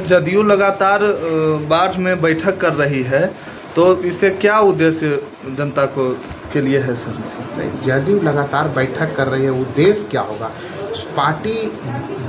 जदयू लगातार बाढ़ में बैठक कर रही है, तो इससे क्या उद्देश्य जनता को के लिए है सर? जदयू लगातार बैठक कर रही है, उद्देश्य क्या होगा? पार्टी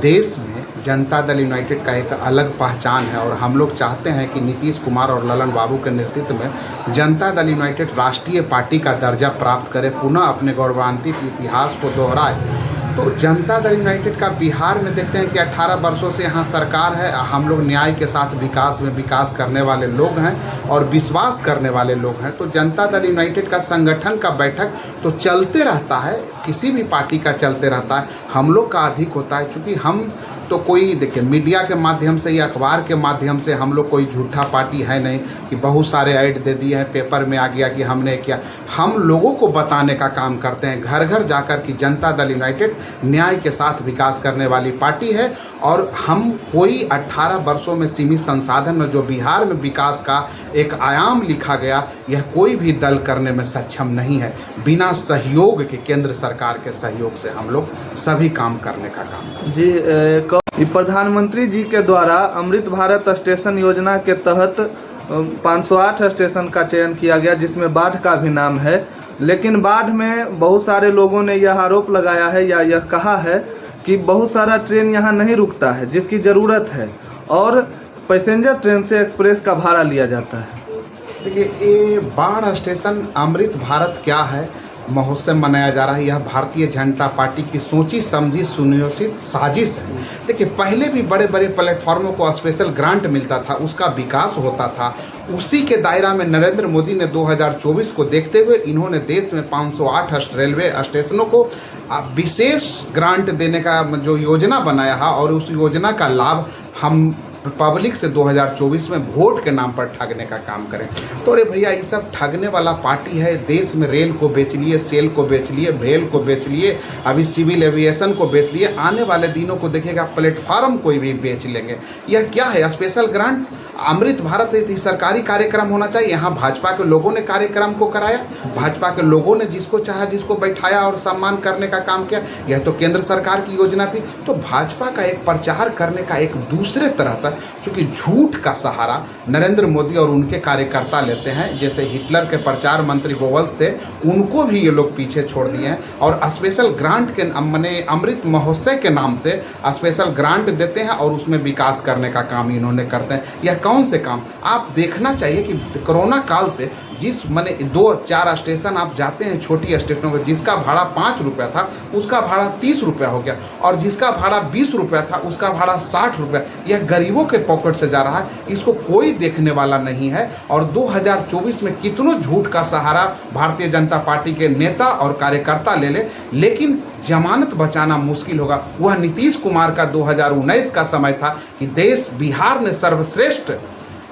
देश में जनता दल यूनाइटेड का एक अलग पहचान है और हम लोग चाहते हैं कि नीतीश कुमार और ललन बाबू के नेतृत्व में जनता दल यूनाइटेड राष्ट्रीय पार्टी का दर्जा प्राप्त करे, पुनः अपने गौरवान्वित इतिहास को दोहराए। तो जनता दल यूनाइटेड का बिहार में देखते हैं कि 18 वर्षों से यहाँ सरकार है। हम लोग न्याय के साथ विकास में विकास करने वाले लोग हैं और विश्वास करने वाले लोग हैं। तो जनता दल यूनाइटेड का संगठन का बैठक तो चलते रहता है, किसी भी पार्टी का चलते रहता है, हम लोग का अधिक होता है। चूँकि हम तो कोई देखिए मीडिया के माध्यम से या अखबार के माध्यम से हम लोग कोई झूठा पार्टी है नहीं कि बहुत सारे ऐड दे दिए हैं, पेपर में आ गया कि हमने किया। हम लोगों को बताने का काम करते हैं, घर घर जाकर कि जनता दल यूनाइटेड न्याय के साथ विकास करने वाली पार्टी है और हम कोई 18 वर्षों में सीमित संसाधन में जो बिहार में विकास का एक आयाम लिखा गया, यह कोई भी दल करने में सक्षम नहीं है। बिना सहयोग के, केंद्र सरकार के सहयोग से हम लोग सभी काम करने का काम करते हैं। जी, प्रधानमंत्री जी के द्वारा अमृत भारत स्टेशन योजना के तहत 508 स्टेशन का चयन किया गया, जिसमें बाढ़ का भी नाम है। लेकिन बाढ़ में बहुत सारे लोगों ने यह आरोप लगाया है या यह कहा है कि बहुत सारा ट्रेन यहाँ नहीं रुकता है जिसकी ज़रूरत है, और पैसेंजर ट्रेन से एक्सप्रेस का भाड़ा लिया जाता है। देखिए, ये बाढ़ स्टेशन अमृत भारत क्या है महोत्सव मनाया जा रहा है, यह भारतीय जनता पार्टी की सोची समझी सुनियोजित साजिश है। देखिए, पहले भी बड़े बड़े प्लेटफॉर्मों को स्पेशल ग्रांट मिलता था, उसका विकास होता था। उसी के दायरा में नरेंद्र मोदी ने 2024 को देखते हुए इन्होंने देश में 508 रेलवे स्टेशनों को विशेष ग्रांट देने का जो योजना बनाया है और उस योजना का लाभ हम पब्लिक से 2024 में वोट के नाम पर ठगने का काम करें। तो अरे भैया, ये सब ठगने वाला पार्टी है। देश में रेल को बेच लिए, सेल को बेच लिए, भेल को बेच लिए, अभी सिविल एविएशन को बेच लिए। आने वाले दिनों को देखिएगा प्लेटफार्म कोई भी बेच लेंगे। यह क्या है? Special grant. अमृत भारत एक सरकारी कार्यक्रम होना चाहिए। यहाँ भाजपा के लोगों ने कार्यक्रम को कराया, भाजपा के लोगों ने जिसको चाहा जिसको बैठाया और सम्मान करने का काम किया। यह तो केंद्र सरकार की योजना थी। तो भाजपा का एक प्रचार करने का एक दूसरे तरह से, चूँकि झूठ का सहारा नरेंद्र मोदी और उनके कार्यकर्ता लेते हैं। जैसे हिटलर के प्रचार मंत्री गोवल्स थे, उनको भी ये लोग पीछे छोड़ दिए हैं और स्पेशल ग्रांट के मैंने अमृत महोत्सव के नाम से स्पेशल ग्रांट देते हैं और उसमें विकास करने का काम इन्होंने करते हैं। यह कौन से काम? आप देखना चाहिए कि कोरोना काल से जिस मैंने 2-4 स्टेशन आप जाते हैं छोटी स्टेशनों पर, जिसका भाड़ा 5 रुपया था उसका भाड़ा 30 रुपया हो गया, और जिसका भाड़ा 20 रुपया था उसका भाड़ा 60 रुपया। यह गरीबों के पॉकेट से जा रहा है, इसको कोई देखने वाला नहीं है। और 2024 में कितनों झूठ का सहारा भारतीय जनता पार्टी के नेता और कार्यकर्ता ले ले, लेकिन जमानत बचाना मुश्किल होगा। वह नीतीश कुमार का 2019 का समय था कि देश बिहार ने सर्वश्रेष्ठ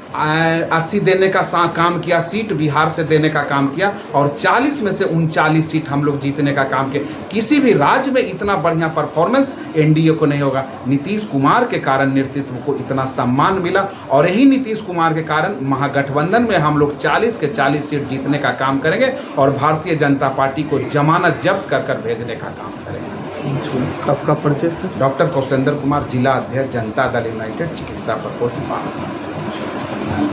अर्थी देने का काम किया, सीट बिहार से देने का काम किया और 40 में से 39 सीट हम लोग जीतने का काम किया। किसी भी राज्य में इतना बढ़िया परफॉर्मेंस एनडीए को नहीं होगा। नीतीश कुमार के कारण नेतृत्व को इतना सम्मान मिला और यही नीतीश कुमार के कारण महागठबंधन में हम लोग 40 के 40 सीट जीतने का काम करेंगे और भारतीय जनता पार्टी को जमानत जब्त कर भेजने का काम करेंगे। आपका परिचय सर? डॉक्टर कौशलेंद्र कुमार, जिला अध्यक्ष जनता दल यूनाइटेड, चिकित्सा प्रकोष्ठ।